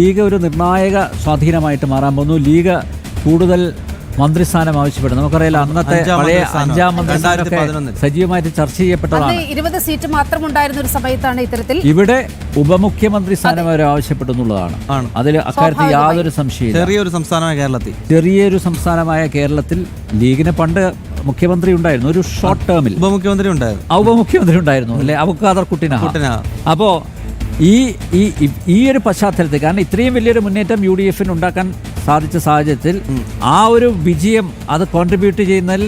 League ഒരു നിർണായക സ്വാധീനമായിട്ട് മാറാൻ പോകുന്നു. ലീഗ് കൂടുതൽ മന്ത്രിസ്ഥാനം ആവശ്യപ്പെടുന്നു. നമുക്കറിയാലോ, അന്നത്തെ പഴയ 5ാം മന്ത്രിസ്ഥാനമൊക്കെ സജീവമായിട്ട് ചർച്ച ചെയ്യപ്പെട്ടതാണ്. 20 സീറ്റ് മാത്രം ഉണ്ടായിരുന്ന ഒരു സമയത്താണ് ഇത്തരത്തിൽ ഇവിടെ ഉപമുഖ്യമന്ത്രി സ്ഥാനം അവർ ആവശ്യപ്പെടുന്നുള്ളതാണ്. അതിൽ അക്കാര്യത്തിൽ യാതൊരു സംശയവും. ചെറിയൊരു സംസ്ഥാനമായ കേരളത്തിൽ ലീഗിന് പണ്ട് മുഖ്യമന്ത്രി ഉണ്ടായിരുന്നു, ഒരു ഷോർട്ട് ടേമിൽ ഉപമുഖ്യമന്ത്രി ഉണ്ടായിരുന്നു അല്ലെ, അബൂഖാദർ കുട്ടിന. അപ്പോ ഈ ഒരു പശ്ചാത്തലത്തിൽ, കാരണം ഇത്രയും വലിയൊരു മുന്നേറ്റം UDF ഉണ്ടാക്കാൻ സാധിച്ച സാഹചര്യത്തിൽ ആ ഒരു വിജയം അത് കോൺട്രിബ്യൂട്ട് ചെയ്യുന്നതിൽ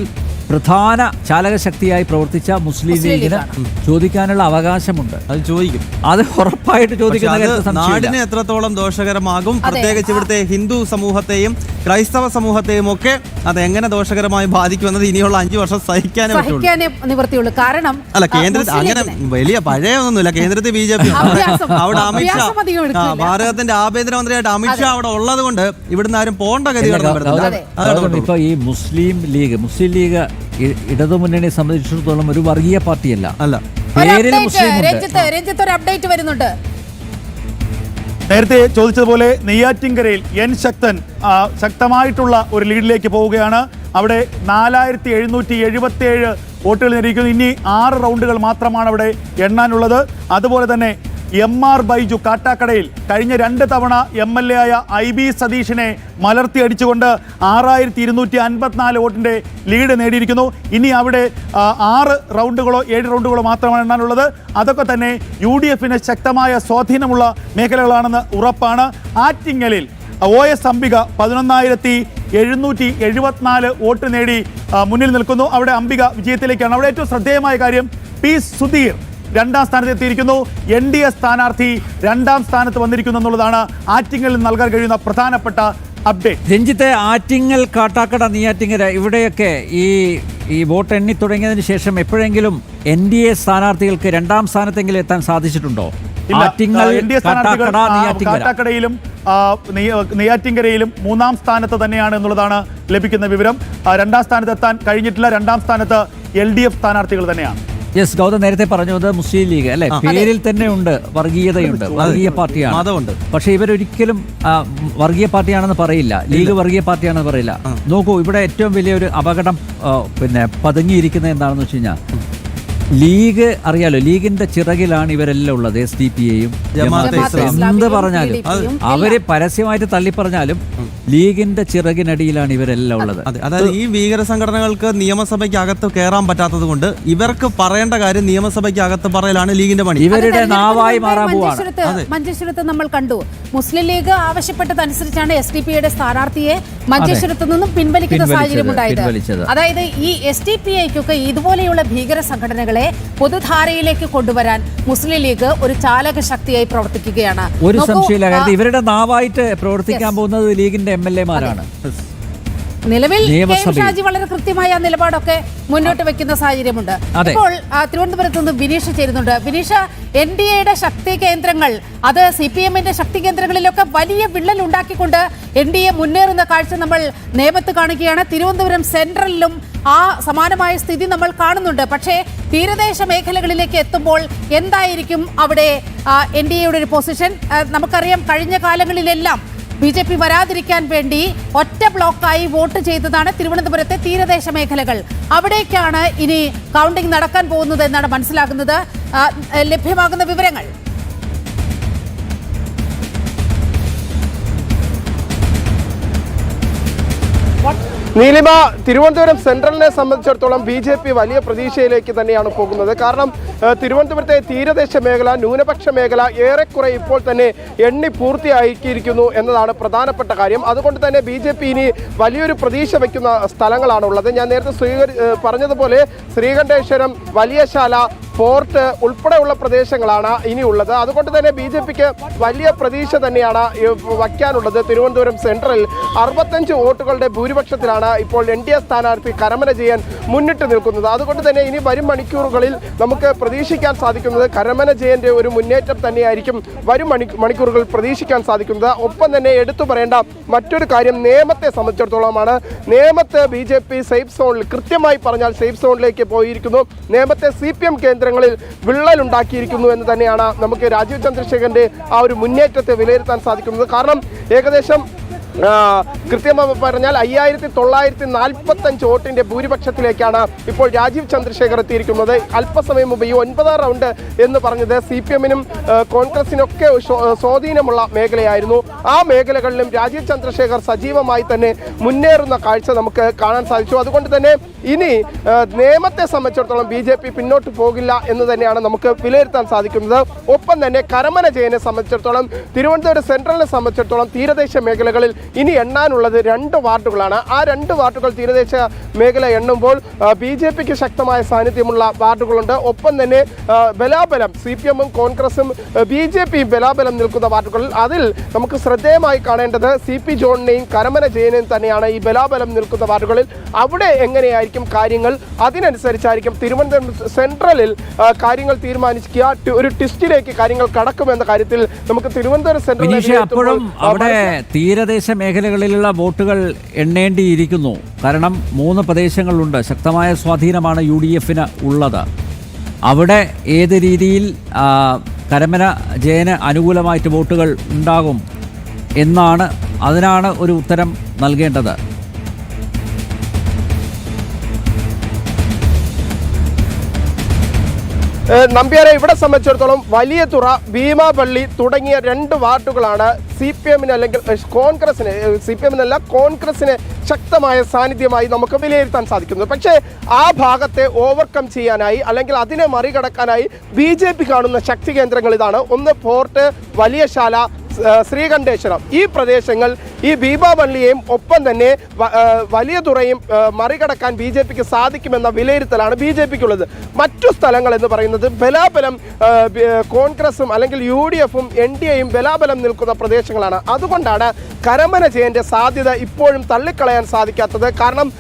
പ്രധാന ചാലകശക്തിയായി പ്രവർത്തിച്ച മുസ്ലിം ലീഗിന് ചോദിക്കാനുള്ള അവകാശമുണ്ട്. അത് ചോദിക്കും, അത് ഉറപ്പായിട്ട് ചോദിക്കുന്ന നാടിന് എത്രത്തോളം ദോഷകരമാകും, പ്രത്യേകിച്ച് ഇവിടുത്തെ ഹിന്ദു സമൂഹത്തെയും ക്രൈസ്തവ സമൂഹത്തെയും ഒക്കെ അത് എങ്ങനെ ദോഷകരമായി ബാധിക്കുമെന്നത് ഇനിയുള്ള 5 വർഷം സഹിക്കാനേ നിവൃത്തിയുള്ളൂ. കാരണം അല്ല, കേന്ദ്രത്തിൽ അങ്ങനെ വലിയ പഴയൊന്നുമില്ല. കേന്ദ്രത്തിൽ BJP, അവിടെ അമിത്ഷാ, ഭാരതത്തിന്റെ ആഭ്യന്തരമന്ത്രിയായിട്ട് അമിത്ഷാ അവിടെ ഉള്ളത് കൊണ്ട് ഇവിടുന്ന് ആരും പോണ്ട ഗതി. ഇപ്പൊ ഈ മുസ്ലിം ലീഗ് ഇടതുമുന്നണിയെ സംബന്ധിച്ചിടത്തോളം ഒരു വർഗീയ പാർട്ടിയല്ല. പേരിൽ അപ്ഡേറ്റ് വരുന്നുണ്ട്. നേരത്തെ ചോദിച്ചതുപോലെ നെയ്യാറ്റിൻകരയിൽ ശക്തമായിട്ടുള്ള ഒരു ലീഡിലേക്ക് പോവുകയാണ്. അവിടെ 4777 വോട്ടുകൾ നേടിയിരിക്കുന്നു. ഇനി 6 റൗണ്ടുകൾ മാത്രമാണ് അവിടെ എണ്ണാനുള്ളത്. അതുപോലെ തന്നെ MR ബൈജു കാട്ടാക്കടയിൽ കഴിഞ്ഞ 2 തവണ MLA ആയ IB സതീഷിനെ മലർത്തി അടിച്ചുകൊണ്ട് 6254 വോട്ടിൻ്റെ ലീഡ് നേടിയിരിക്കുന്നു. ഇനി അവിടെ 6 റൗണ്ടുകളോ 7 റൗണ്ടുകളോ മാത്രമാണ് എണ്ണാനുള്ളത്. അതൊക്കെ തന്നെ UDFന് ശക്തമായ സ്വാധീനമുള്ള മേഖലകളാണെന്ന് ഉറപ്പാണ്. ആറ്റിങ്ങലിൽ OS അംബിക 11,774 വോട്ട് നേടി മുന്നിൽ നിൽക്കുന്നു. അവിടെ അംബിക വിജയത്തിലേക്കാണ്. അവിടെ ഏറ്റവും ശ്രദ്ധേയമായ കാര്യം P സുധീർ 2ാം സ്ഥാനത്ത് എത്തിയിരിക്കുന്നു. NDA സ്ഥാനാർത്ഥി 2ാം സ്ഥാനത്ത് വന്നിരിക്കുന്നു എന്നുള്ളതാണ് ആറ്റിങ്ങലിൽ നൽകാൻ കഴിയുന്ന പ്രധാനപ്പെട്ട അപ്ഡേറ്റ്. രഞ്ജിത്തെ, ആറ്റിങ്ങൽ, കാട്ടാക്കട, നെയ്യാറ്റിങ്ങര ഇവിടെയൊക്കെ ഈ വോട്ട് എണ്ണി തുടങ്ങിയതിന് ശേഷം എപ്പോഴെങ്കിലും NDA സ്ഥാനാർത്ഥികൾക്ക് 2ാം സ്ഥാനത്തെങ്കിലും എത്താൻ സാധിച്ചിട്ടുണ്ടോ? കാട്ടാക്കടയിലും നെയ്യാറ്റിൻകരയിലും 3ാം സ്ഥാനത്ത് തന്നെയാണ് എന്നുള്ളതാണ് ലഭിക്കുന്ന വിവരം. 2ാം സ്ഥാനത്ത് എത്താൻ കഴിഞ്ഞിട്ടില്ല. 2ാം സ്ഥാനത്ത് LDF സ്ഥാനാർത്ഥികൾ തന്നെയാണ്. യെസ്, ഗൗതം നേരത്തെ പറഞ്ഞത് മുസ്ലിം ലീഗ് അല്ലെ, പേരിൽ തന്നെ ഉണ്ട് വർഗീയതയുണ്ട്, വർഗീയ പാർട്ടിയാണ്. പക്ഷെ ഇവരൊരിക്കലും വർഗീയ പാർട്ടിയാണെന്ന് പറയില്ല, ലീഗ് വർഗീയ പാർട്ടിയാണെന്ന് പറയില്ല. നോക്കൂ, ഇവിടെ ഏറ്റവും വലിയൊരു അപകടം പതുങ്ങിയിരിക്കുന്നത് എന്താണെന്ന് വെച്ച് കഴിഞ്ഞാൽ, ലീഗ് അറിയാലോ, ലീഗിന്റെ ചിറകിലാണ് ഇവരെല്ലാം ഉള്ളത്. SDPയെയും എന്ത് പറഞ്ഞാലും, അവര് പരസ്യമായിട്ട് തള്ളിപ്പറഞ്ഞാലും ലീഗിന്റെ ചിറകിനടിയിലാണ് ഇവരെല്ലാം ഉള്ളത്. അതായത് ഈ ഭീകര സംഘടനകൾക്ക് നിയമസഭയ്ക്ക് അകത്ത് കയറാൻ പറ്റാത്തത് കൊണ്ട് ഇവർക്ക് പറയേണ്ട കാര്യം നിയമസഭയ്ക്ക് അകത്ത് പറയലാണ് ലീഗിന്റെ പണി. ഇവരുടെ നാവായി മാറാൻ പോവാണ്. മഞ്ചേശ്വരത്ത് നമ്മൾ കണ്ടു, മുസ്ലിം ലീഗ് ആവശ്യപ്പെട്ടതനുസരിച്ചാണ് SDPയുടെ സ്ഥാനാർത്ഥിയെ മഞ്ചേശ്വരത്ത് നിന്നും പിൻവലിക്കുന്ന സാഹചര്യം ഉണ്ടായത്. അതായത് ഈ SDPയ്ക്കൊക്കെ ഇതുപോലെയുള്ള ഭീകര സംഘടനകളെ പൊതുധാരയിലേക്ക് കൊണ്ടുവരാൻ മുസ്ലിം ലീഗ് ഒരു ചാലക ശക്തിയായി പ്രവർത്തിക്കുകയാണ്. ഒരു സംശയമില്ല, ഇവരുടെ നാവായിട്ട് പ്രവർത്തിക്കാൻ പോകുന്നത് ലീഗിന്റെ MLA-മാരാണ്. നിലവിൽ ഷാജി വളരെ കൃത്യമായ നിലപാടൊക്കെ മുന്നോട്ട് വെക്കുന്ന സാഹചര്യമുണ്ട്. ഇപ്പോൾ തിരുവനന്തപുരത്ത് നിന്ന് ബിനീഷ് ചേരുന്നുണ്ട്. ബിനീഷ്, NDAയുടെ ശക്തി കേന്ദ്രങ്ങൾ, അത് CPMന്റെ ശക്തി കേന്ദ്രങ്ങളിലൊക്കെ വലിയ വിള്ളൽ ഉണ്ടാക്കിക്കൊണ്ട് NDA മുന്നേറുന്ന കാഴ്ച നമ്മൾ നേമത്ത് കാണുകയാണ്. തിരുവനന്തപുരം സെൻട്രലിലും ആ സമാനമായ സ്ഥിതി നമ്മൾ കാണുന്നുണ്ട്. പക്ഷേ തീരദേശ മേഖലകളിലേക്ക് എത്തുമ്പോൾ എന്തായിരിക്കും അവിടെ NDAയുടെ ഒരു പൊസിഷൻ? നമുക്കറിയാം, കഴിഞ്ഞ കാലങ്ങളിലെല്ലാം BJP വരാതിരിക്കാൻ വേണ്ടി ഒറ്റ ബ്ലോക്കായി വോട്ട് ചെയ്തതാണ് തിരുവനന്തപുരത്തെ തീരദേശ മേഖലകൾ. അവിടേക്കാണ് ഇനി കൗണ്ടിംഗ് നടക്കാൻ പോകുന്നത് എന്നാണ് മനസ്സിലാക്കുന്നത്. ലഭ്യമാകുന്ന വിവരങ്ങൾ നീലിമ, തിരുവനന്തപുരം സെൻട്രലിനെ സംബന്ധിച്ചിടത്തോളം BJP വലിയ പ്രതീക്ഷയിലേക്ക് തന്നെയാണ് പോകുന്നത്. കാരണം തിരുവനന്തപുരത്തെ തീരദേശ മേഖല, ന്യൂനപക്ഷ മേഖല ഏറെക്കുറെ ഇപ്പോൾ തന്നെ എണ്ണി പൂർത്തിയാക്കിയിരിക്കുന്നു എന്നതാണ് പ്രധാനപ്പെട്ട കാര്യം. അതുകൊണ്ട് തന്നെ BJP ഇനി വലിയൊരു പ്രതീക്ഷ വയ്ക്കുന്ന സ്ഥലങ്ങളാണുള്ളത്. ഞാൻ നേരത്തെ പറഞ്ഞതുപോലെ ശ്രീകണ്ഠേശ്വരം, വലിയശാല, ഫോർട്ട് ഉൾപ്പെടെയുള്ള പ്രദേശങ്ങളാണ് ഇനിയുള്ളത്. അതുകൊണ്ട് തന്നെ BJPക്ക് വലിയ പ്രതീക്ഷ തന്നെയാണ് വയ്ക്കാനുള്ളത് തിരുവനന്തപുരം സെൻട്രൽ. 65 വോട്ടുകളുടെ ഭൂരിപക്ഷത്തിലാണ് ഇപ്പോൾ NDA സ്ഥാനാർത്ഥി കരമന ജയൻ മുന്നിട്ട് നിൽക്കുന്നത്. അതുകൊണ്ട് തന്നെ ഇനി വരും മണിക്കൂറുകളിൽ നമുക്ക് പ്രതീക്ഷിക്കാൻ സാധിക്കുന്നത് കരമന ജയന്റെ ഒരു മുന്നേറ്റം തന്നെയായിരിക്കും വരും മണിക്കൂറുകൾ പ്രതീക്ഷിക്കാൻ സാധിക്കുന്നത്. ഒപ്പം തന്നെ എടുത്തു പറയേണ്ട മറ്റൊരു കാര്യം നേമത്തെ സംബന്ധിച്ചിടത്തോളമാണ്. നേമത്ത് BJP സേഫ് സോണിൽ, കൃത്യമായി പറഞ്ഞാൽ സേഫ് സോണിലേക്ക് പോയിരിക്കുന്നു. നേമത്തെ CPM കേന്ദ്രങ്ങളിൽ വിള്ളലുണ്ടാക്കിയിരിക്കുന്നു എന്ന് തന്നെയാണ് നമുക്ക് രാജീവ് ചന്ദ്രശേഖരന്റെ ആ ഒരു മുന്നേറ്റത്തെ വിലയിരുത്താൻ സാധിക്കുന്നത്. കാരണം ഏകദേശം കൃത്യമായി പറഞ്ഞാൽ 5945 വോട്ടിന്റെ ഭൂരിപക്ഷത്തിലേക്കാണ് ഇപ്പോൾ രാജീവ് ചന്ദ്രശേഖർ എത്തിയിരിക്കുന്നത്. അല്പസമയം മുമ്പ് ഈ 9ാം റൗണ്ട് എന്ന് പറഞ്ഞത് CPM-നും കോൺഗ്രസിനൊക്കെ സ്വാധീനമുള്ള മേഖലയായിരുന്നു. ആ മേഖലകളിലും രാജീവ് ചന്ദ്രശേഖർ സജീവമായി തന്നെ മുന്നേറുന്ന കാഴ്ച നമുക്ക് കാണാൻ സാധിച്ചു. അതുകൊണ്ട് തന്നെ ഇനി നേമത്തെ സംബന്ധിച്ചിടത്തോളം BJP പിന്നോട്ട് പോകില്ല എന്ന് തന്നെയാണ് നമുക്ക് വിലയിരുത്താൻ സാധിക്കുന്നത്. ഒപ്പം തന്നെ കരമന ജയനെ സംബന്ധിച്ചിടത്തോളം തിരുവനന്തപുരം സെൻട്രലിനെ സംബന്ധിച്ചിടത്തോളം തീരദേശ മേഖലകളിൽ ഇനി എണ്ണാനുള്ളത് 2 വാർഡുകളാണ്. ആ 2 വാർഡുകൾ തീരദേശ മേഖല എണ്ണുമ്പോൾ BJPക്ക് ശക്തമായ സാന്നിധ്യമുള്ള വാർഡുകളുണ്ട്. ഒപ്പം തന്നെ ബലാബലം CPM-ഉം കോൺഗ്രസും BJPയും ബലാബലം നിൽക്കുന്ന വാർഡുകളിൽ അതിൽ നമുക്ക് ശ്രദ്ധേയമായി കാണേണ്ടത് CP ജോണിനെയും കരമന ജയനെയും തന്നെയാണ്. ഈ ബലാബലം നിൽക്കുന്ന വാർഡുകളിൽ അവിടെ എങ്ങനെയായിരിക്കും കാര്യങ്ങൾ, അതിനനുസരിച്ചായിരിക്കും തിരുവനന്തപുരം സെൻട്രലിൽ കാര്യങ്ങൾ തീരുമാനിക്കുക. ഒരു ട്വിസ്റ്റിലേക്ക് കാര്യങ്ങൾ കടക്കുമെന്ന കാര്യത്തിൽ നമുക്ക് തിരുവനന്തപുരം സെൻട്രൽ അപ്പോഴും അവിടെ തീരദേശ മേഖലകളിലുള്ള വോട്ടുകൾ എണ്ണേണ്ടിയിരിക്കുന്നു. കാരണം 3 പ്രദേശങ്ങളുണ്ട്, ശക്തമായ സ്വാധീനമാണ് UDF-ന് ഉള്ളത്. അവിടെ ഏത് രീതിയിൽ കരമന ജയന് അനുകൂലമായിട്ട് വോട്ടുകൾ ഉണ്ടാകും അതിനാണ് ഒരു ഉത്തരം നൽകേണ്ടത്. നമ്പ്യാരെ, ഇവിടെ സംബന്ധിച്ചിടത്തോളം വലിയതുറ, ഭീമാപള്ളി തുടങ്ങിയ 2 വാർഡുകളാണ് CPM-ന് അല്ലെങ്കിൽ കോൺഗ്രസിന്, CPM-നല്ല കോൺഗ്രസിന് ശക്തമായ സാന്നിധ്യമായി നമുക്ക് വിലയിരുത്താൻ സാധിക്കുന്നത്. പക്ഷേ ആ ഭാഗത്തെ ഓവർകം ചെയ്യാനായി അല്ലെങ്കിൽ അതിനെ മറികടക്കാനായി BJP കാണുന്ന ശക്തി കേന്ദ്രങ്ങൾ ഇതാണ്. ഒന്ന് ഫോർട്ട്, വലിയശാല, ശ്രീകണ്ഠേശ്വരം. ഈ പ്രദേശങ്ങൾ ഈ ഭീമാപള്ളിയെയും ഒപ്പം തന്നെ വലിയതുറയും മറികടക്കാൻ BJPക്ക് സാധിക്കുമെന്ന വിലയിരുത്തലാണ് BJPക്കുള്ളത്. മറ്റു സ്ഥലങ്ങൾ എന്ന് പറയുന്നത് ബലാബലം കോൺഗ്രസും അല്ലെങ്കിൽ UDF-ഉം NDAയും ബലാബലം നിൽക്കുന്ന പ്രദേശങ്ങളാണ്. അതുകൊണ്ടാണ് കരമന ജയന്റെ സാധ്യത ഇപ്പോഴും തള്ളിക്കളയാൻ സാധിക്കാത്തത്. കാരണം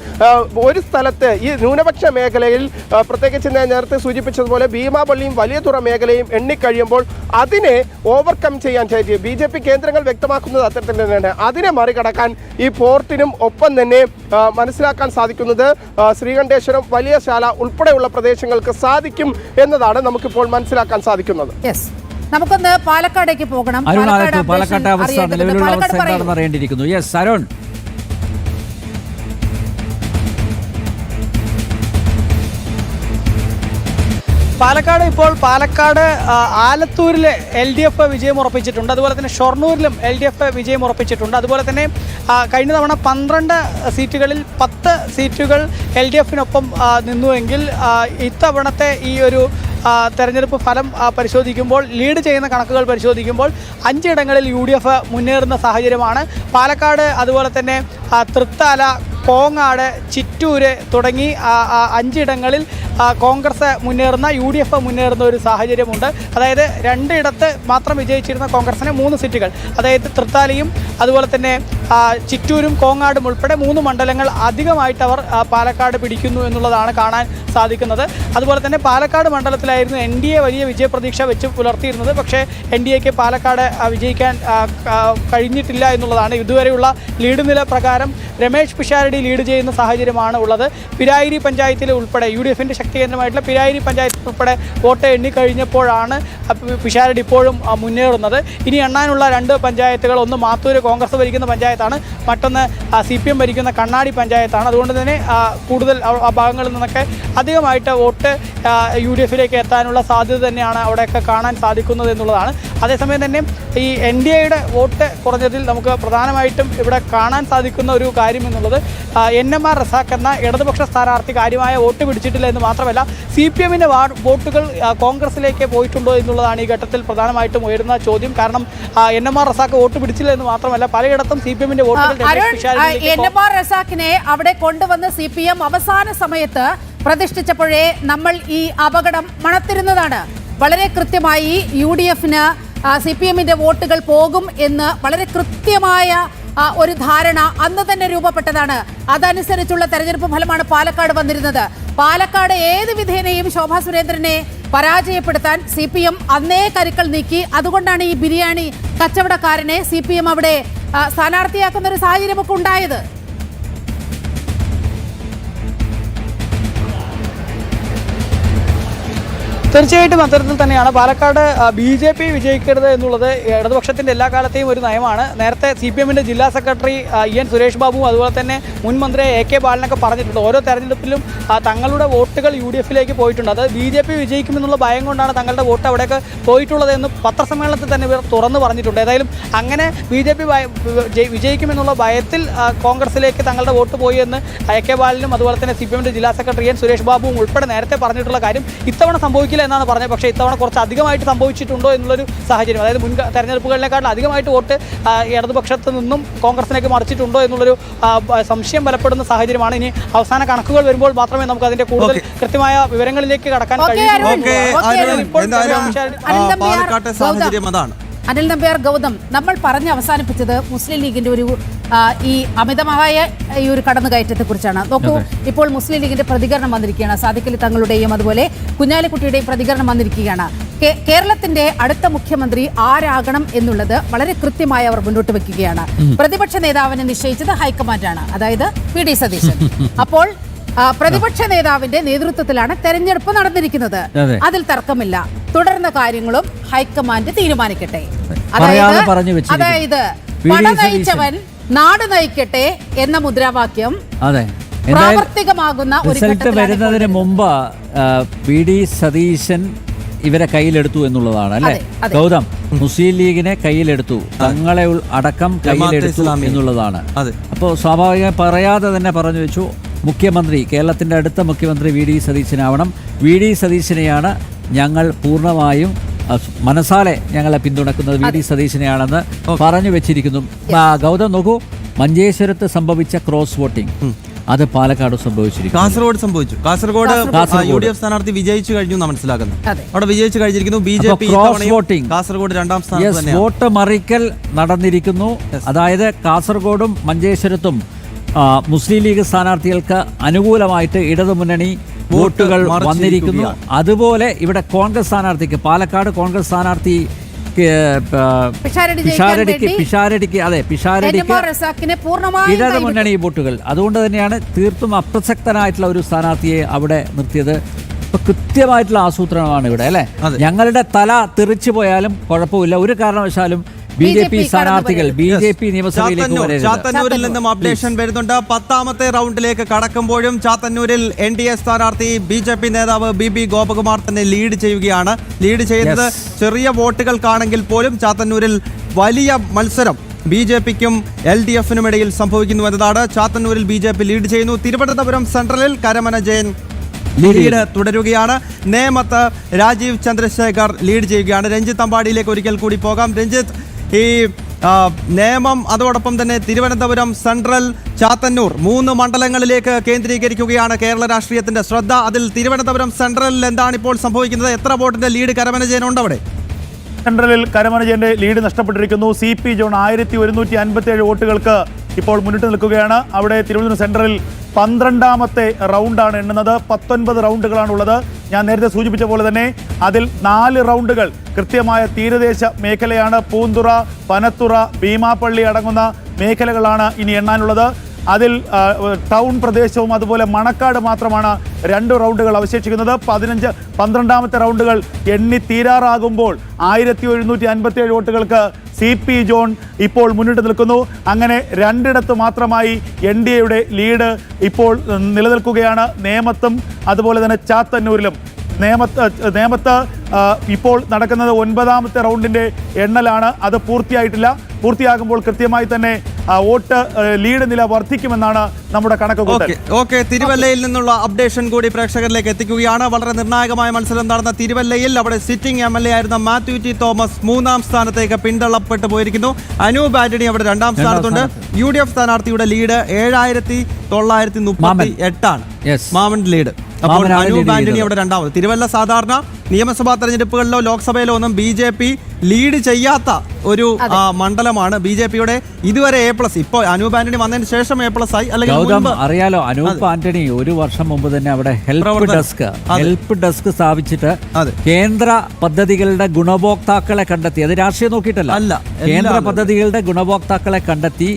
ഒരു സ്ഥലത്ത് ഈ ന്യൂനപക്ഷ മേഖലയിൽ പ്രത്യേകിച്ച് ഞാൻ നേരത്തെ സൂചിപ്പിച്ചതുപോലെ ഭീമാപള്ളിയും വലിയതുറ മേഖലയും എണ്ണിക്കഴിയുമ്പോൾ അതിനെ ഓവർകം ചെയ്യാൻ സാധിക്കും. BJP കേന്ദ്രങ്ങൾ വ്യക്തമാക്കുന്നത് അത്തരത്തിൽ തന്നെയാണ്. അതിനെ മറികടക്കാൻ ഈ ഫോർട്ടിനും ഒപ്പം തന്നെ മനസ്സിലാക്കാൻ സാധിക്കുന്നത് ശ്രീകണ്ഠേശ്വരം, വലിയശാല ഉൾപ്പെടെയുള്ള പ്രദേശങ്ങൾക്ക് സാധിക്കും എന്നതാണ് നമുക്കിപ്പോൾ മനസ്സിലാക്കാൻ സാധിക്കുന്നത്. നമുക്കൊന്ന് പാലക്കാടേക്ക് പോകണം. പാലക്കാട്ടെ അവസ്ഥ, നിലവിലുള്ള അവസ്ഥ എന്താണെന്ന് അറിയേണ്ടിയിരിക്കുന്നു. യെസ് അരുൺ. പാലക്കാട് ആലത്തൂരിൽ LDF വിജയം ഉറപ്പിച്ചിട്ടുണ്ട്. അതുപോലെ തന്നെ ഷൊർണൂരിലും LDF വിജയം ഉറപ്പിച്ചിട്ടുണ്ട്. അതുപോലെ തന്നെ കഴിഞ്ഞ തവണ 12 സീറ്റുകളിൽ 10 സീറ്റുകൾ LDF-നൊപ്പം നിന്നുവെങ്കിൽ ഇത്തവണത്തെ ഈ ഒരു തെരഞ്ഞെടുപ്പ് ഫലം പരിശോധിക്കുമ്പോൾ, ലീഡ് ചെയ്യുന്ന കണക്കുകൾ പരിശോധിക്കുമ്പോൾ 5 ഇടങ്ങളിൽ UDF മുന്നേറുന്ന സാഹചര്യമാണ്. പാലക്കാട്, അതുപോലെ തന്നെ തൃത്താല, കോങ്ങാട്, ചിറ്റൂര് തുടങ്ങി 5 ഇടങ്ങളിൽ കോൺഗ്രസ് മുന്നേറുന്ന, UDF മുന്നേറുന്ന ഒരു സാഹചര്യമുണ്ട്. അതായത് 2 ഇടത്ത് മാത്രം വിജയിച്ചിരുന്ന കോൺഗ്രസിന് 3 സീറ്റുകൾ, അതായത് തൃത്താലയും അതുപോലെ തന്നെ ചിറ്റൂരും കോങ്ങാടും ഉൾപ്പെടെ 3 മണ്ഡലങ്ങൾ അധികമായിട്ട് അവർ പാലക്കാട് പിടിക്കുന്നു എന്നുള്ളതാണ് കാണാൻ സാധിക്കുന്നത്. അതുപോലെ തന്നെ പാലക്കാട് മണ്ഡലത്തിലായിരുന്നു NDA വലിയ വിജയപ്രതീക്ഷ വെച്ച് പുലർത്തിയിരുന്നത്. പക്ഷേ NDAക്ക് പാലക്കാട് വിജയിക്കാൻ കഴിഞ്ഞിട്ടില്ല എന്നുള്ളതാണ്. ഇതുവരെയുള്ള ലീഡ് നില പ്രകാരം രമേശ് പിഷാരടി ലീഡ് ചെയ്യുന്ന സാഹചര്യമാണ് ഉള്ളത്. പിരായിരി പഞ്ചായത്തിൽ ഉൾപ്പെടെ UDF-ന്റെ ശക്തി കേന്ദ്രമായിട്ടുള്ള പിരായിരി പഞ്ചായത്തിൽ ഉൾപ്പെടെ വോട്ട് എണ്ണിക്കഴിഞ്ഞപ്പോഴാണ് പിഷാരടി ഇപ്പോഴും മുന്നേറുന്നത്. ഇനി എണ്ണാനുള്ള 2 പഞ്ചായത്തുകൾ, ഒന്ന് മാത്തൂർ കോൺഗ്രസ് ഭരിക്കുന്ന പഞ്ചായത്താണ്, മറ്റൊന്ന് CPM ഭരിക്കുന്ന കണ്ണാടി പഞ്ചായത്താണ്. അതുകൊണ്ട് തന്നെ കൂടുതൽ ആ ഭാഗങ്ങളിൽ നിന്നൊക്കെ അധികമായിട്ട് വോട്ട് UDF-ലേക്ക് എത്താനുള്ള സാധ്യത തന്നെയാണ് അവിടെയൊക്കെ കാണാൻ സാധിക്കുന്നത് എന്നുള്ളതാണ്. അതേസമയം തന്നെ ഈ NDAയുടെ വോട്ട് കുറഞ്ഞതിൽ നമുക്ക് പ്രധാനമായിട്ടും ഇവിടെ കാണാൻ സാധിക്കുന്ന ഒരു കാര്യം എന്നുള്ളത് NMR റസാഖ് എന്ന ഇടതുപക്ഷ സ്ഥാനാർത്ഥി കാര്യമായ വോട്ട് പിടിച്ചിട്ടില്ല എന്ന് മാത്രമല്ല CPM-ന്റെ വോട്ടുകൾ കോൺഗ്രസിലേക്ക് പോയിട്ടുണ്ടോ എന്നുള്ളതാണ് ഈ ഘട്ടത്തിൽ പ്രധാനമായിട്ടും ഉയരുന്ന ചോദ്യം. കാരണം NMR റസാഖ് വോട്ട് പിടിച്ചില്ല എന്ന് മാത്രമല്ല പലയിടത്തും CPM-ന്റെ വോട്ടുകൾ NMR റസാഖിനെ അവിടെ കൊണ്ടുവന്ന് CPM അവസാന സമയത്ത് പ്രതിഷ്ഠിച്ചപ്പോഴേ നമ്മൾ ഈ അപകടം മണത്തിരുന്നതാണ്. വളരെ കൃത്യമായി UDF-ന് CPM-ന്റെ വോട്ടുകൾ പോകും എന്ന് വളരെ കൃത്യമായ ഒരു ധാരണ അന്ന് തന്നെ രൂപപ്പെട്ടതാണ്. അതനുസരിച്ചുള്ള തെരഞ്ഞെടുപ്പ് ഫലമാണ് പാലക്കാട് വന്നിരുന്നത്. പാലക്കാട് ഏത് വിധേനയും ശോഭാ സുരേന്ദ്രനെ പരാജയപ്പെടുത്താൻ CPM അന്നേ കരുക്കൾ നീക്കി. അതുകൊണ്ടാണ് ഈ ബിരിയാണി കച്ചവടക്കാരനെ CPM അവിടെ സ്ഥാനാർത്ഥിയാക്കുന്ന ഒരു സാഹചര്യമൊക്കെ ഉണ്ടായത്. തീർച്ചയായിട്ടും അത്തരത്തിൽ തന്നെയാണ്. പാലക്കാട് BJP വിജയിക്കരുത് എന്നുള്ളത് ഇടതുപക്ഷത്തിൻ്റെ എല്ലാ കാലത്തെയും ഒരു നയമാണ്. നേരത്തെ CPMന്റെ ജില്ലാ സെക്രട്ടറി EN സുരേഷ് ബാബുവും അതുപോലെ തന്നെ മുൻ മന്ത്രി AK ബാലനൊക്കെ പറഞ്ഞിട്ടുണ്ട്. ഓരോ തെരഞ്ഞെടുപ്പിലും തങ്ങളുടെ വോട്ടുകൾ UDFിലേക്ക് പോയിട്ടുണ്ട്. അത് BJP വിജയിക്കുമെന്നുള്ള ഭയം കൊണ്ടാണ് തങ്ങളുടെ വോട്ട് അവിടേക്ക് പോയിട്ടുള്ളത് എന്ന് പത്രസമ്മേളനത്തിൽ തന്നെ ഇവർ തുറന്നു പറഞ്ഞിട്ടുണ്ട്. ഏതായാലും അങ്ങനെ BJP വിജയിക്കുമെന്നുള്ള ഭയത്തിൽ കോൺഗ്രസിലേക്ക് തങ്ങളുടെ വോട്ട് പോയി എന്ന് AK ബാലനും അതുപോലെ തന്നെ CPMന്റെ ജില്ലാ സെക്രട്ടറി EN സുരേഷ് ബാബുവും ഉൾപ്പെടെ നേരത്തെ പറഞ്ഞിട്ടുള്ള കാര്യം ഇത്തവണ സംഭവിക്കില്ല എന്നാണ് പറഞ്ഞത്. പക്ഷേ ഇത്തവണ കുറച്ച് അധികമായിട്ട് സംഭവിച്ചിട്ടുണ്ടോ എന്നുള്ളൊരു സാഹചര്യം, അതായത് മുൻ തെരഞ്ഞെടുപ്പുകളിനെക്കാളും അധികമായിട്ട് വോട്ട് ഇടതുപക്ഷത്ത് നിന്നും കോൺഗ്രസിലേക്ക് മറിച്ചിട്ടുണ്ടോ എന്നുള്ളൊരു സംശയം ബലപ്പെടുന്ന സാഹചര്യമാണ്. ഇനി അവസാന കണക്കുകൾ വരുമ്പോൾ മാത്രമേ നമുക്ക് അതിന്റെ കൂടുതൽ കൃത്യമായ വിവരങ്ങളിലേക്ക് കടക്കാൻ കഴിയൂ. അനിൽ നമ്പ്യാർ, ഗൗതം, നമ്മൾ പറഞ്ഞ് അവസാനിപ്പിച്ചത് മുസ്ലിം ലീഗിന്റെ ഒരു ഈ അമിതമായ ഈ ഒരു കടന്നുകയറ്റത്തെ കുറിച്ചാണ്. നോക്കൂ, ഇപ്പോൾ മുസ്ലിം ലീഗിന്റെ പ്രതികരണം വന്നിരിക്കുകയാണ്. സാദിഖ് അലി തങ്ങളുടെയും അതുപോലെ കുഞ്ഞാലിക്കുട്ടിയുടെയും പ്രതികരണം വന്നിരിക്കുകയാണ്. കേരളത്തിന്റെ അടുത്ത മുഖ്യമന്ത്രി ആരാകണം എന്നുള്ളത് വളരെ കൃത്യമായി അവർ മുന്നോട്ട് വെക്കുകയാണ്. പ്രതിപക്ഷ നേതാവിനെ നിശ്ചയിച്ചത് ഹൈക്കമാൻഡാണ്, അതായത് PD സതീശൻ. അപ്പോൾ പ്രതിപക്ഷ നേതാവിന്റെ നേതൃത്വത്തിലാണ് തെരഞ്ഞെടുപ്പ് നടന്നിരിക്കുന്നത്. അതിൽ തർക്കമില്ല. തുടർന്ന കാര്യങ്ങളും ഹൈക്കമാൻഡ് തീരുമാനിക്കട്ടെ. അതായത് പട നയിച്ചവൻ നാട് നയിക്കട്ടെ എന്ന മുദ്രാവാക്യം പ്രാവർത്തികമാകുന്ന റിസൾട്ട് വരുന്നതിന് മുമ്പ് PD സതീശൻ ഇവരെ കയ്യിലെടുത്തു എന്നുള്ളതാണ് അല്ലെ ഗൗതം? മുസ്ലിം ലീഗിനെ കയ്യിലെടുത്തു, തങ്ങളെ അടക്കം കയ്യിലെടുത്തു എന്നുള്ളതാണ്. അപ്പോൾ സ്വാഭാവികമായി പറയാതെ തന്നെ പറഞ്ഞു വെച്ചു, മുഖ്യമന്ത്രി, കേരളത്തിന്റെ അടുത്ത മുഖ്യമന്ത്രി VD സതീശനാവണം. VD സതീശനെയാണ് ഞങ്ങൾ പൂർണ്ണമായും മനസാലെ ഞങ്ങളെ പിന്തുണക്കുന്നത്, VD സതീശനെയാണെന്ന് പറഞ്ഞു വെച്ചിരിക്കുന്നു. ഗൗതം, നോക്കൂ, മഞ്ചേശ്വരത്ത് സംഭവിച്ച ക്രോസ് വോട്ടിംഗ് അത് പാലക്കാട് സംഭവിച്ചിരിക്കുന്നു, കാസർഗോഡ് സംഭവിച്ചു. കാസർഗോഡ് UDF സ്ഥാനാർത്ഥി വിജയിച്ചു കഴിഞ്ഞു എന്നാണ് മനസ്സിലാക്കുന്നത്. അവിടെ വിജയിച്ചു കഴിഞ്ഞിരിക്കുന്നു. BJP ക്രോസ് വോട്ടിംഗ് കാസർഗോഡ് രണ്ടാം സ്ഥാനത്ത് വോട്ട് മറിക്കൽ നടന്നിരിക്കുന്നു. അതായത് കാസർഗോഡും മഞ്ചേശ്വരത്തും മുസ്ലിം ലീഗ് സ്ഥാനാർത്ഥികൾക്ക് അനുകൂലമായിട്ട് ഇടതുമുന്നണി വോട്ടുകൾ വന്നിരിക്കുന്നു. അതുപോലെ ഇവിടെ കോൺഗ്രസ് സ്ഥാനാർത്ഥിക്ക്, പാലക്കാട് കോൺഗ്രസ് സ്ഥാനാർത്ഥി പിഷാരടിക്ക് ഇടതുമുന്നണി വോട്ടുകൾ. അതുകൊണ്ട് തന്നെയാണ് തീർത്തും അപ്രസക്തനായിട്ടുള്ള ഒരു സ്ഥാനാർത്ഥിയെ അവിടെ നിർത്തിയത്. ഇപ്പൊ കൃത്യമായിട്ടുള്ള ആസൂത്രണമാണ് ഇവിടെ അല്ലെ. ഞങ്ങളുടെ തല തെറിച്ചു പോയാലും കുഴപ്പമില്ല, ഒരു കാരണവശാലും BJP സ്ഥാനാർത്ഥികൾ BJP നിയമസഭയിലേക്ക് ചാത്തന്നൂരിൽ നിന്നും അപ്ഡേഷൻ വരുന്നുണ്ട്. 10ാമത്തെ റൗണ്ടിലേക്ക് കടക്കുമ്പോഴും ചാത്തന്നൂരിൽ NDA സ്ഥാനാർത്ഥി BJP നേതാവ് BB ഗോപകുമാർ തന്നെ ലീഡ് ചെയ്യുകയാണ്. ലീഡ് ചെയ്യുന്നത് ചെറിയ വോട്ടുകൾക്കാണെങ്കിൽ പോലും ചാത്തന്നൂരിൽ വലിയ മത്സരം BJPക്കും LDFനും ഇടയിൽ സംഭവിക്കുന്നു എന്നതാണ്. ചാത്തന്നൂരിൽ BJP ലീഡ് ചെയ്യുന്നു. തിരുവനന്തപുരം സെൻട്രലിൽ കരമന ജയൻ ലീഡ് തുടരുകയാണ്. നേമത്ത് രാജീവ് ചന്ദ്രശേഖർ ലീഡ് ചെയ്യുകയാണ്. രഞ്ജിത്ത് അമ്പാടിയിലേക്ക് ഒരിക്കൽ കൂടി പോകാം. രഞ്ജിത്ത്, ഈ നേമം അതോടൊപ്പം തന്നെ തിരുവനന്തപുരം സെൻട്രൽ, ചാത്തന്നൂർ 3 മണ്ഡലങ്ങളിലേക്ക് കേന്ദ്രീകരിക്കുകയാണ് കേരള രാഷ്ട്രീയത്തിന്റെ ശ്രദ്ധ. അതിൽ തിരുവനന്തപുരം സെൻട്രലിൽ എന്താണ് ഇപ്പോൾ സംഭവിക്കുന്നത്? എത്ര വോട്ടിന്റെ ലീഡ് കരമന ജയനുണ്ട് അവിടെ? സെൻട്രലിൽ കരമന ജയന്റെ ലീഡ് നഷ്ടപ്പെട്ടിരിക്കുന്നു. CP ജോൺ 1157 വോട്ടുകൾക്ക് ഇപ്പോൾ മുന്നിട്ട് നിൽക്കുകയാണ്. അവിടെ തിരുവനന്തപുരം സെൻട്രലിൽ 12ാമത്തെ റൗണ്ടാണ് എണ്ണുന്നത്. 19 റൗണ്ടുകളാണുള്ളത്. ഞാൻ നേരത്തെ സൂചിപ്പിച്ച പോലെ തന്നെ അതിൽ 4 റൗണ്ടുകൾ കൃത്യമായ തീരദേശ മേഖലയാണ്. പൂന്തുറ, പനത്തുറ, ഭീമാപ്പള്ളി അടങ്ങുന്ന മേഖലകളാണ് ഇനി എണ്ണാനുള്ളത്. അതിൽ ടൗൺ പ്രദേശവും അതുപോലെ മണക്കാട് മാത്രമാണ് 2 റൗണ്ടുകൾ അവശേഷിക്കുന്നത്. 12ാമത്തെ റൗണ്ടുകൾ എണ്ണി തീരാറാകുമ്പോൾ 1757 വോട്ടുകൾക്ക് CP ജോൺ ഇപ്പോൾ മുന്നിട്ട് നിൽക്കുന്നു. അങ്ങനെ 2ഇടത്ത് മാത്രമായി NDAയുടെ ലീഡ് ഇപ്പോൾ നിലനിൽക്കുകയാണ്. നേമത്തും അതുപോലെ തന്നെ ചാത്തന്നൂരിലും. നേമത്ത് ഇപ്പോൾ നടക്കുന്നത് 9ാമത്തെ റൗണ്ടിന്റെ എണ്ണലാണ്. അത് പൂർത്തിയായിട്ടില്ല. പൂർത്തിയാകുമ്പോൾ കൃത്യമായി തന്നെ വോട്ട് ലീഡ് നില വർദ്ധിക്കുമെന്നാണ് നമ്മുടെ കണക്കുകൂട്ടൽ. ഓക്കെ, തിരുവല്ലയിൽ നിന്നുള്ള അപ്ഡേഷൻ കൂടി പ്രേക്ഷകരിലേക്ക് എത്തിക്കുകയാണ്. വളരെ നിർണായകമായ മത്സരം നടന്ന തിരുവല്ലയിൽ അവിടെ സിറ്റിംഗ് MLA ആയിരുന്ന മാത്യു ടി തോമസ് 3ാം സ്ഥാനത്തേക്ക് പിന്തള്ളപ്പെട്ടു പോയിരിക്കുന്നു. അനൂപ് ആന്റണി അവിടെ 2ാം സ്ഥാനത്തുണ്ട്. UDF സ്ഥാനാർത്ഥിയുടെ ലീഡ് 7938 ആണ്. മാമൻ ലീഡ്. അപ്പോൾ മാമനാണ് അനൂപ് lead ആന്റണി ചെയ്തത്. അവിടെ രണ്ടാമത്. തിരുവല്ല സാധാരണ നിയമസഭാ തെരഞ്ഞെടുപ്പുകളിലോ ലോക്സഭയിലോ ഒന്നും BJP ലീഡ് ചെയ്യാത്ത ഒരു മണ്ഡലമാണ്. BJPയുടെ ഇതുവരെ A+. ഇപ്പോൾ അനൂപ് ആന്റണി വന്നതിന് ശേഷം A+ ആയി. അല്ലെങ്കിൽ ഗൗതം മുൻപ് അറിയാലോ, അനൂപ് ആന്റണി ഒരു വർഷം മുമ്പ് തന്നെ അവിടെ ഹെൽപ്പ് ഡെസ്ക് സ്ഥാപിച്ചിട്ട് കേന്ദ്ര പദ്ധതികളുടെ ഗുണഭോക്താക്കളെ കണ്ടെത്തി. അത് രാഷ്ട്രീയം നോക്കിയിട്ടല്ല, അല്ല, കേന്ദ്ര പദ്ധതികളുടെ ഗുണഭോക്താക്കളെ കണ്ടെത്തി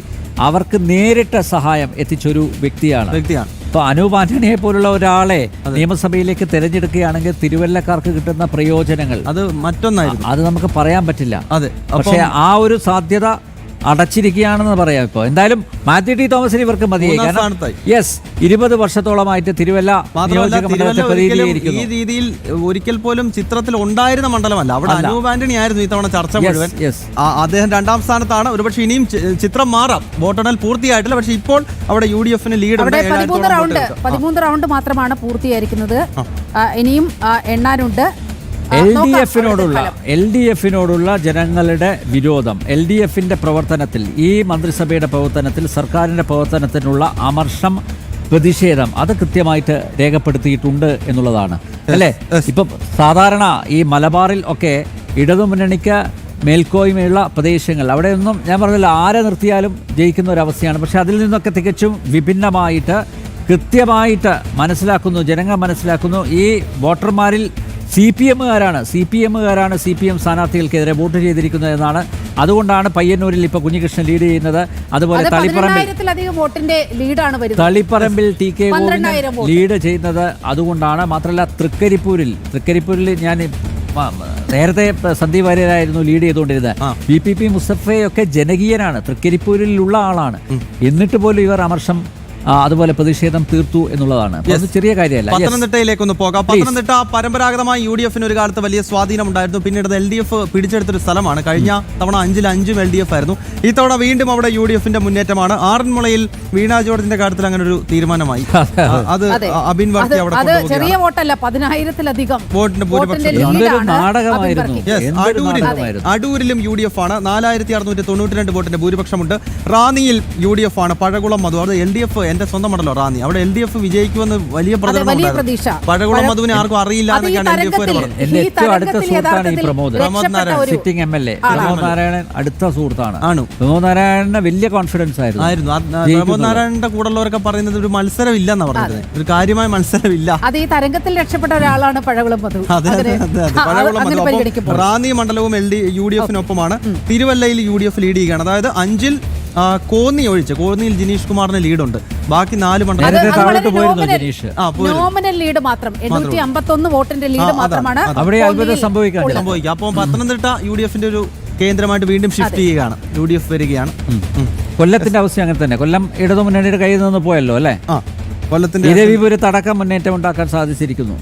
അവർക്ക് നേരിട്ട് സഹായം എത്തിച്ചൊരു വ്യക്തിയാണ്. ഇപ്പൊ അനൂപ് ആന്റണിയെ പോലുള്ള ഒരാളെ നിയമസഭയിലേക്ക് തെരഞ്ഞെടുക്കുകയാണെങ്കിൽ തിരുവല്ലക്കാർക്ക് കിട്ടുന്ന പ്രയോജനങ്ങൾ അത് മറ്റൊന്നായിരുന്നു. അത് നമുക്ക് പറയാൻ പറ്റില്ല. അതെ, പക്ഷേ ആ ഒരു സാധ്യത അടച്ചിരിക്കുകയാണെന്ന് പറയാം. ഇപ്പോൾ എന്തായാലും മാത്യു ടി തോമസിന് ഇവർക്ക് മതിയായി. കാരണം 20 വർഷത്തോളമായിട്ട് തിരുവല്ല നിയോജക മണ്ഡലത്തെ പ്രതിനിധീകരിക്കുന്നു. ഈ രീതിയിൽ ഒരിക്കൽ പോലും ചിത്രത്തിൽ ഉണ്ടായിരുന്ന മണ്ഡലമല്ല. അവിടെ അനൂപ് ആന്റണി ആയിരുന്നു ഇത്തവണ ചർച്ച മുഴുവൻ. അദ്ദേഹം 2ാം സ്ഥാനത്താണ്. ഒരുപക്ഷെ ഇനിയും ചിത്രം മാറാം. വോട്ടെണ്ണൽ പൂർത്തിയായിട്ടില്ല. പക്ഷെ ഇപ്പോൾ അവിടെ UDF ലീഡ് ഉണ്ട്. 13 റൗണ്ട് മാത്രമാണ് പൂർത്തിയായിരിക്കുന്നത്. ഇനിയും എണ്ണാനുണ്ട്. എൽ ഡി എഫിനോടുള്ള ജനങ്ങളുടെ വിരോധം, LDFന്റെ പ്രവർത്തനത്തിൽ, ഈ മന്ത്രിസഭയുടെ പ്രവർത്തനത്തിൽ, സർക്കാരിന്റെ പ്രവർത്തനത്തിനുള്ള അമർഷം, പ്രതിഷേധം അത് കൃത്യമായിട്ട് രേഖപ്പെടുത്തിയിട്ടുണ്ട് എന്നുള്ളതാണ് അല്ലേ. ഇപ്പം സാധാരണ ഈ മലബാറിൽ ഒക്കെ ഇടതുമുന്നണിക്ക് മേൽക്കോയ്മയുള്ള പ്രദേശങ്ങൾ, അവിടെയൊന്നും ഞാൻ പറഞ്ഞില്ല ആരെ നിർത്തിയാലും ജയിക്കുന്ന ഒരവസ്ഥയാണ്. പക്ഷെ അതിൽ നിന്നൊക്കെ തികച്ചും വിഭിന്നമായിട്ട് കൃത്യമായിട്ട് മനസ്സിലാക്കുന്നു, ജനങ്ങൾ മനസ്സിലാക്കുന്നു, ഈ വോട്ടർമാരിൽ CPM CPM സ്ഥാനാർത്ഥികൾക്കെതിരെ വോട്ട് ചെയ്തിരിക്കുന്നത് എന്നാണ്. അതുകൊണ്ടാണ് പയ്യന്നൂരിൽ ഇപ്പോൾ കുഞ്ഞികൃഷ്ണൻ ലീഡ് ചെയ്യുന്നത്. അതുപോലെ തളിപ്പറമ്പിൽ TK ലീഡ് ചെയ്യുന്നത് അതുകൊണ്ടാണ്. മാത്രമല്ല തൃക്കരിപ്പൂരിൽ ഞാൻ നേരത്തെ സന്ദീപ് വാര്യരായിരുന്നു ലീഡ് ചെയ്തുകൊണ്ടിരുന്നത്. PPP മുസഫയൊക്കെ ജനകീയനാണ്, തൃക്കരിപ്പൂരിലുള്ള ആളാണ്. എന്നിട്ട് പോലും ഇവർ അമർഷം അതുപോലെ പ്രതിഷേധം തീർത്തു എന്നുള്ളതാണ്. ചെറിയ കാര്യമല്ല. പത്തനംതിട്ടയിലേക്കൊന്ന് പോകാം. പത്തനംതിട്ട പരമ്പരാഗതമായി UDF ഒരു കാലത്ത് വലിയ സ്വാധീനം ഉണ്ടായിരുന്നു. പിന്നീട് LDF പിടിച്ചെടുത്തൊരു സ്ഥലമാണ്. കഴിഞ്ഞ തവണ 5-5 LDF ആയിരുന്നു. ഇത്തവണ വീണ്ടും അവിടെ UDFന്റെ മുന്നേറ്റമാണ്. ആറന്മുളയിൽ വീണ ജോർജിന്റെ കാര്യത്തിൽ അങ്ങനെ ഒരു തീരുമാനമായി. അത് അബിൻ വർക്കി അവിടെ ചെറിയ വോട്ടല്ല, 10,000-ലധികം വോട്ടിന്റെ ഭൂരിപക്ഷം. അടൂരിലും UDF ആണ്. 4,692 വോട്ടിന്റെ ഭൂരിപക്ഷമുണ്ട്. റാന്നിയിൽ UDF ആണ്. പഴകുളം മധു, അത് LDF എന്റെ സ്വന്തം മണ്ഡലോ റാന്നി, അവിടെ LDF വിജയിക്കുമെന്ന് വലിയ പ്രതീക്ഷ. പഴകുളം മധുവിനെ ആർക്കും അറിയില്ല എന്നൊക്കെയാണ് LDF എന്റെ ഏറ്റവും അടുത്ത സുഹൃത്താണ് ഈ പ്രമോദ് സിറ്റിംഗ് MLA. പ്രമോദ് നാരായണൻ അടുത്ത സുഹൃത്താണ്. പ്രമോദ് നാരായണന് വലിയ കോൺഫിഡൻസ് ആയിരുന്നു. പ്രമോദ് നാരായണന്റെ കൂടെയുള്ളവരൊക്കെ പറയുന്നത് ഒരു മത്സരം ഇല്ലെന്നാ പറഞ്ഞത്. ഒരു കാര്യമായ മത്സരമില്ല. അത് ഈ തരംഗത്തിൽ രക്ഷപ്പെട്ട ഒരാളാണ് പഴകുളം മധു. പഴകുളം മധു. റാന്നി മണ്ഡലവും UDF-നൊപ്പമാണ്. തിരുവല്ലയിൽ UDF ലീഡ് ചെയ്യുകയാണ്. അതായത് 5-ൽ കോന്നി ഒഴിച്ച്, കോന്നിയിൽ ജിനീഷ് കുമാറിന് ലീഡുണ്ട്. ബാക്കി 4 നോമിനൽ ലീഡ് മാത്രം 851 വോട്ടിന്റെ ലീഡ് മാത്രമാണ് അവിടെ അത്ഭുതം സംഭവിക്കാം. അപ്പോൾ പത്തനംതിട്ട UDF-ന്റെ ഒരു കേന്ദ്രമായിട്ട് വീണ്ടും ഷിഫ്റ്റ് ചെയ്യുകയാണ്. UDF വരികയാണ്. കൊല്ലത്തിന്റെ അവസ്ഥ അങ്ങനെ തന്നെ. കൊല്ലം ഇടതുമുന്നണിയുടെ കയ്യിൽ നിന്ന് പോയല്ലോ അല്ലേ. കൊല്ലത്തിന്റെ ഇരവിപുരത്ത് അടക്കം മുന്നേറ്റം ഉണ്ടാക്കാൻ സാധിച്ചിരിക്കുന്നു.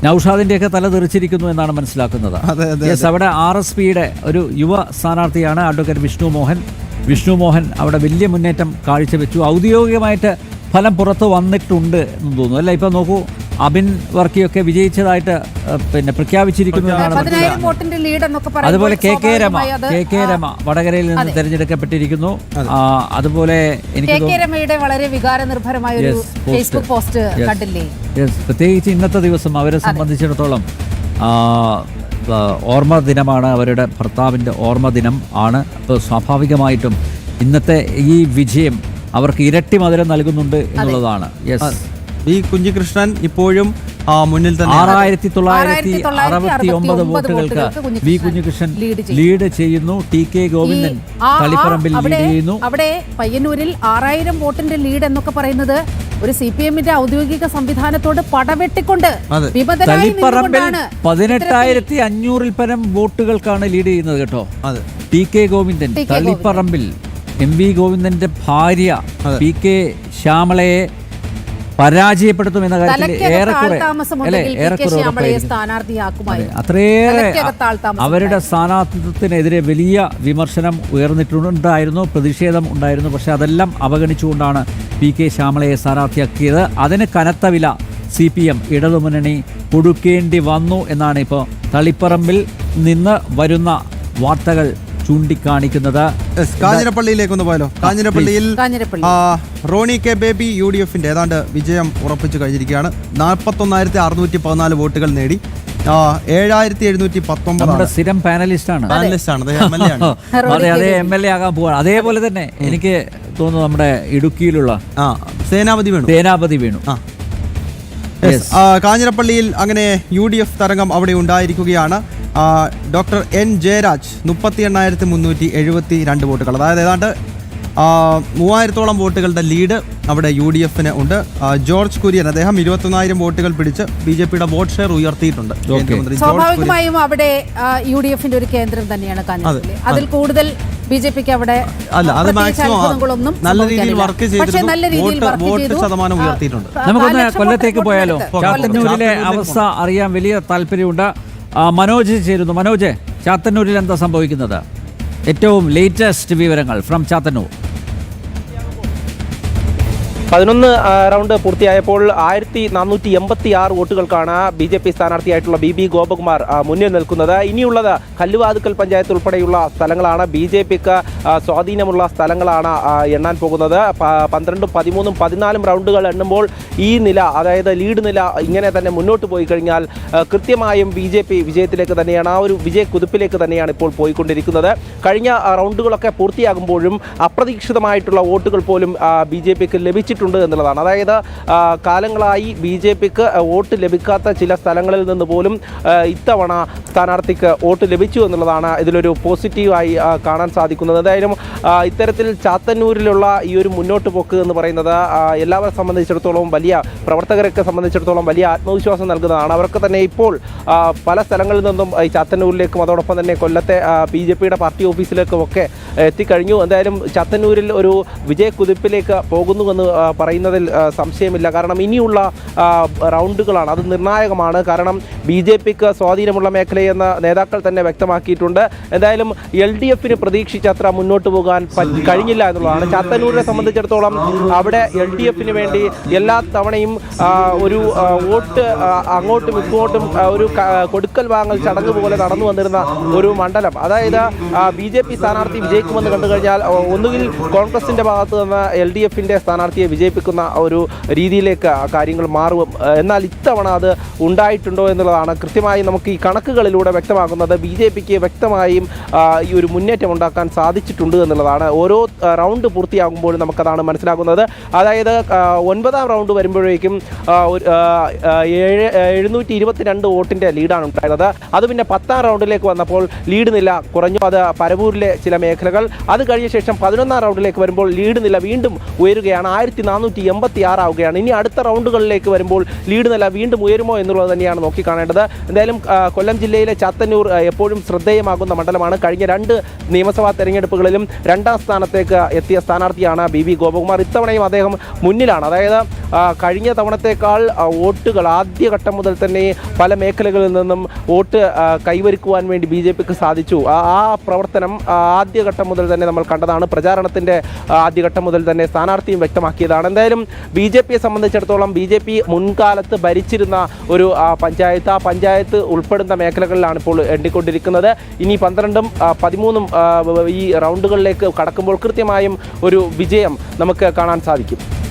നൌഷാദിന്റെയൊക്കെ തല തെറിച്ചിരിക്കുന്നു എന്നാണ് മനസ്സിലാക്കുന്നത്. അവിടെ RSPയുടെ ഒരു യുവ സ്ഥാനാർത്ഥിയാണ് അഡ്വക്കേറ്റ് വിഷ്ണു മോഹൻ അവിടെ വലിയ മുന്നേറ്റം കാഴ്ചവെച്ചു. ഔദ്യോഗികമായിട്ട് ഫലം പുറത്ത് വന്നിട്ടുണ്ട് എന്ന് തോന്നുന്നു അല്ല. ഇപ്പൊ നോക്കൂ, അബിൻ വർക്കിയൊക്കെ വിജയിച്ചതായിട്ട് പിന്നെ പ്രഖ്യാപിച്ചിരിക്കുന്നു. അതുപോലെ KK രമ വടകരയിൽ നിന്ന് തെരഞ്ഞെടുക്കപ്പെട്ടിരിക്കുന്നു. അതുപോലെ എനിക്ക് വളരെ വികാരനിർഭരമായ ഒരു ഫേസ്ബുക്ക് പോസ്റ്റ് കണ്ടില്ലേ. പ്രത്യേകിച്ച് ഇന്നത്തെ ദിവസം അവരെ സംബന്ധിച്ചിടത്തോളം ഓർമ്മ ദിനമാണ്. അവരുടെ ഭർത്താവിൻ്റെ ഓർമ്മ ദിനം ആണ്. അപ്പോൾ സ്വാഭാവികമായിട്ടും ഇന്നത്തെ ഈ വിജയം അവർക്ക് ഇരട്ടി മധുരം നൽകുന്നുണ്ട് എന്നുള്ളതാണ്. ഈ കുഞ്ഞികൃഷ്ണൻ ഇപ്പോഴും മുന്നിൽ തന്നെ 6,969 വോട്ടുകൾക്ക് വി കുഞ്ഞികൃഷ്ണൻ ലീഡ് ചെയ്യുന്നു. TK ഗോവിന്ദൻ തളിപ്പറമ്പിൽ ലീഡ് ചെയ്യുന്നു. അവിടെ പയ്യന്നൂരിൽ 6,000 വോട്ടിന്റെ ലീഡ് എന്നൊക്കെ പറയുന്നത് ഒരു CPM-ന്റെ ഔദ്യോഗിക സംവിധാനത്തോട് പടവെട്ടിക്കൊണ്ട് തളിപ്പറമ്പിൽ 18,500-ൽ പരം വോട്ടുകൾക്കാണ് ലീഡ് ചെയ്യുന്നത് കേട്ടോ. TK ഗോവിന്ദൻ തളിപ്പറമ്പിൽ MV ഗോവിന്ദന്റെ ഭാര്യ PK ശ്യാമളയെ പരാജയപ്പെടുത്തുമെന്ന കാര്യത്തിൽ അത്രയേറെ അവരുടെ സ്ഥാനാർത്ഥിത്വത്തിനെതിരെ വലിയ വിമർശനം ഉയർന്നിട്ടുണ്ടായിരുന്നു, പ്രതിഷേധം ഉണ്ടായിരുന്നു. പക്ഷെ അതെല്ലാം അവഗണിച്ചുകൊണ്ടാണ് PK ശ്യാമളയെ സ്ഥാനാർത്ഥിയാക്കിയത്. അതിന് കനത്ത വില CPM ഇടതുമുന്നണി കൊടുക്കേണ്ടി വന്നു എന്നാണ് ഇപ്പോൾ തളിപ്പറമ്പിൽ നിന്ന് വരുന്ന വാർത്തകൾ ചൂണ്ടിക്കാണിക്കുന്നത്. കാഞ്ഞിരപ്പള്ളിയിലേക്കൊന്ന് പോയാലോ? കാഞ്ഞിരപ്പള്ളിയിൽ കാഞ്ഞിരപ്പള്ളി. റോണി കെ ബേബി UDF ഏതാണ്ട് വിജയം ഉറപ്പിച്ചു കഴിഞ്ഞിരിക്കുകയാണ്. 41,614 വോട്ടുകൾ നേടി 7,719 സ്ഥിരം പാനലിസ്റ്റാണ്. അതെ MLA ആകാൻ പോവാണ്. അതേപോലെ തന്നെ എനിക്ക് തോന്നുന്നു നമ്മുടെ ഇടുക്കിയിലുള്ള സേനാപതി വേണു. കാഞ്ഞിരപ്പള്ളിയിൽ അങ്ങനെ UDF തരംഗം അവിടെ ഉണ്ടായിരിക്കുകയാണ്. ഡോക്ടർ N ജയരാജ് 38,372 വോട്ടുകൾ, അതായത് ഏതാണ്ട് 3000-ഓളം വോട്ടുകളുടെ ലീഡ് അവിടെ UDF-ന് ഉണ്ട്. ജോർജ് കുര്യൻ അദ്ദേഹം 21,000 വോട്ടുകൾ പിടിച്ച് BJP-യുടെ വോട്ട് ഷെയർ ഉയർത്തിയിട്ടുണ്ട്. സ്വാഭാവികമായും അവിടെ UDF-ന്റെ ഒരു കേന്ദ്രം തന്നെയാണ് കാഞ്ഞിരപ്പള്ളി. അതിൽ കൂടുതൽ BJP-ക്ക് അവിടെ നല്ല രീതിയിൽ വർക്ക് ചെയ്തിട്ടുണ്ട്, വോട്ട് ശതമാനം ഉയർത്തിയിട്ടുണ്ട്. നമുക്കൊന്ന് കൊല്ലത്തേക്ക് പോയാലോ? ചാത്തന്നൂരിലെ അവസ്ഥ അറിയാൻ വലിയ താല്പര്യമുണ്ട്. മനോജ് ചേരുന്നു. മനോജ്, ചാത്തന്നൂരിൽ എന്താ സംഭവിക്കുന്നത്? ഏറ്റവും ലേറ്റസ്റ്റ് വിവരങ്ങൾ ഫ്രം ചാത്തന്നൂർ. 11 റൗണ്ട് പൂർത്തിയായപ്പോൾ 1486 വോട്ടുകൾക്കാണ് BJP സ്ഥാനാർത്ഥിയായിട്ടുള്ള BB ഗോപകുമാർ മുന്നിൽ നിൽക്കുന്നത്. ഇനിയുള്ളത് കല്ലുവാതുക്കൽ പഞ്ചായത്ത് ഉൾപ്പെടെയുള്ള സ്ഥലങ്ങളാണ്. BJPക്ക് സ്വാധീനമുള്ള സ്ഥലങ്ങളാണ് എണ്ണാൻ പോകുന്നത്. 12, 13, 14 റൗണ്ടുകൾ എണ്ണുമ്പോൾ ഈ നില, അതായത് ലീഡ് നില ഇങ്ങനെ തന്നെ മുന്നോട്ട് പോയി കഴിഞ്ഞാൽ കൃത്യമായും BJP വിജയത്തിലേക്ക് തന്നെയാണ്, ആ ഒരു വിജയ കുതിപ്പിലേക്ക് തന്നെയാണ് ഇപ്പോൾ പോയിക്കൊണ്ടിരിക്കുന്നത്. കഴിഞ്ഞ റൗണ്ടുകളൊക്കെ പൂർത്തിയാകുമ്പോഴും അപ്രതീക്ഷിതമായിട്ടുള്ള വോട്ടുകൾ പോലും BJPക്ക് ലഭിച്ചിട്ടുണ്ട് എന്നുള്ളതാണ്. അതായത് കാലങ്ങളായി BJPക്ക് വോട്ട് ലഭിക്കാത്ത ചില സ്ഥലങ്ങളിൽ നിന്ന് പോലും ഇത്തവണ സ്ഥാനാർത്ഥിക്ക് വോട്ട് ലഭിച്ചു എന്നുള്ളതാണ് ഇതിലൊരു പോസിറ്റീവായി കാണാൻ സാധിക്കുന്നത്. എന്തായാലും ഇത്തരത്തിൽ ചാത്തന്നൂരിലുള്ള ഈ ഒരു മുന്നോട്ട് പോക്ക് എന്ന് പറയുന്നത് എല്ലാവരെ സംബന്ധിച്ചിടത്തോളം, വലിയ പ്രവർത്തകരൊക്കെ സംബന്ധിച്ചിടത്തോളം വലിയ ആത്മവിശ്വാസം നൽകുന്നതാണ്. അവർക്ക് തന്നെ ഇപ്പോൾ പല സ്ഥലങ്ങളിൽ നിന്നും ഈ ചാത്തന്നൂരിലേക്കും അതോടൊപ്പം തന്നെ കൊല്ലത്തെ BJPയുടെ പാർട്ടി ഓഫീസിലേക്കും ഒക്കെ എത്തിക്കഴിഞ്ഞു. എന്തായാലും ചാത്തന്നൂരിൽ ഒരു വിജയക്കുതിപ്പിലേക്ക് പോകുന്നുവെന്ന് പറയുന്നതിൽ സംശയമില്ല. കാരണം ഇനിയുള്ള റൗണ്ടുകളാണ്, അത് നിർണായകമാണ്. കാരണം BJPക്ക് സ്വാധീനമുള്ള മേഖലയെന്ന് നേതാക്കൾ തന്നെ വ്യക്തമാക്കിയിട്ടുണ്ട്. എന്തായാലും LDFന് പ്രതീക്ഷിച്ചത്ര മുന്നോട്ട് പോകാൻ കഴിഞ്ഞില്ല എന്നുള്ളതാണ്. ചാത്തന്നൂരിനെ സംബന്ധിച്ചിടത്തോളം അവിടെ LDFന് വേണ്ടി എല്ലാ തവണയും ഒരു വോട്ട് അങ്ങോട്ടും ഇങ്ങോട്ടും ഒരു കൊടുക്കൽ വാങ്ങൽ ചടങ്ങ് പോലെ നടന്നു വന്നിരുന്ന ഒരു മണ്ഡലം. അതായത് BJP സ്ഥാനാർത്ഥി വിജയിക്കുമെന്ന് കണ്ടു കഴിഞ്ഞാൽ ഒന്നുകിൽ കോൺഗ്രസിന്റെ ഭാഗത്ത് നിന്ന് LDFന്റെ സ്ഥാനാർത്ഥിയെ വിജയിപ്പിക്കുന്ന ഒരു രീതിയിലേക്ക് കാര്യങ്ങൾ മാറും. എന്നാൽ ഇത്തവണ അത് ഉണ്ടായിട്ടുണ്ടോ എന്നുള്ളതാണ് കൃത്യമായി നമുക്ക് ഈ കണക്കുകളിലൂടെ വ്യക്തമാക്കുന്നത്. BJPക്ക് വ്യക്തമായും ഈ ഒരു മുന്നേറ്റം ഉണ്ടാക്കാൻ സാധിച്ചിട്ടുണ്ട് എന്നുള്ളതാണ്. ഓരോ റൗണ്ട് പൂർത്തിയാകുമ്പോഴും നമുക്കതാണ് മനസ്സിലാക്കുന്നത്. അതായത് 9ാം റൗണ്ട് വരുമ്പോഴേക്കും 722 വോട്ടിൻ്റെ ലീഡാണ് ഉണ്ടായിരുന്നത്. അത് പിന്നെ 10ാം റൗണ്ടിലേക്ക് വന്നപ്പോൾ ലീഡ് നില കുറഞ്ഞു. അത് പരവൂരിലെ ചില മേഖലകൾ. അത് കഴിഞ്ഞ ശേഷം 11ാം റൗണ്ടിലേക്ക് വരുമ്പോൾ ലീഡ് നില വീണ്ടും ഉയരുകയാണ്. 1486 ആവുകയാണ്. ഇനി അടുത്ത റൗണ്ടുകളിലേക്ക് വരുമ്പോൾ ലീഡ് നില വീണ്ടും ഉയരുമോ എന്നുള്ളത് തന്നെയാണ് നോക്കിക്കാണേണ്ടത്. എന്തായാലും കൊല്ലം ജില്ലയിലെ ചാത്തന്നൂർ എപ്പോഴും ശ്രദ്ധേയമാകുന്ന മണ്ഡലമാണ്. കഴിഞ്ഞ 2 നിയമസഭാ തെരഞ്ഞെടുപ്പുകളിലും 2ാം സ്ഥാനത്തേക്ക് എത്തിയ സ്ഥാനാർത്ഥിയാണ് BB ഗോപകുമാർ. ഇത്തവണയും അദ്ദേഹം മുന്നിലാണ്. അതായത് കഴിഞ്ഞ തവണത്തേക്കാൾ വോട്ടുകൾ ആദ്യഘട്ടം മുതൽ തന്നെ പല മേഖലകളിൽ നിന്നും വോട്ട് കൈവരിക്കുവാൻ വേണ്ടി BJPക്ക് സാധിച്ചു. ആ പ്രവർത്തനം ആദ്യഘട്ടം മുതൽ തന്നെ നമ്മൾ കണ്ടതാണ്. പ്രചാരണത്തിൻ്റെ ആദ്യഘട്ടം മുതൽ തന്നെ സ്ഥാനാർത്ഥിയും വ്യക്തമാക്കിയതാണ്. എന്തായാലും BJPയെ സംബന്ധിച്ചിടത്തോളം BJP മുൻകാലത്ത് ഭരിച്ചിരുന്ന ഒരു പഞ്ചായത്ത്, ആ പഞ്ചായത്ത് ഉൾപ്പെടുന്ന മേഖലകളിലാണ് ഇപ്പോൾ എണ്ണിക്കൊണ്ടിരിക്കുന്നത്. ഇനി 12ഉം 13ഉം ഈ റൗണ്ടുകളിലേക്ക് കടക്കുമ്പോൾ കൃത്യമായും ഒരു വിജയം നമുക്ക് കാണാൻ സാധിക്കും.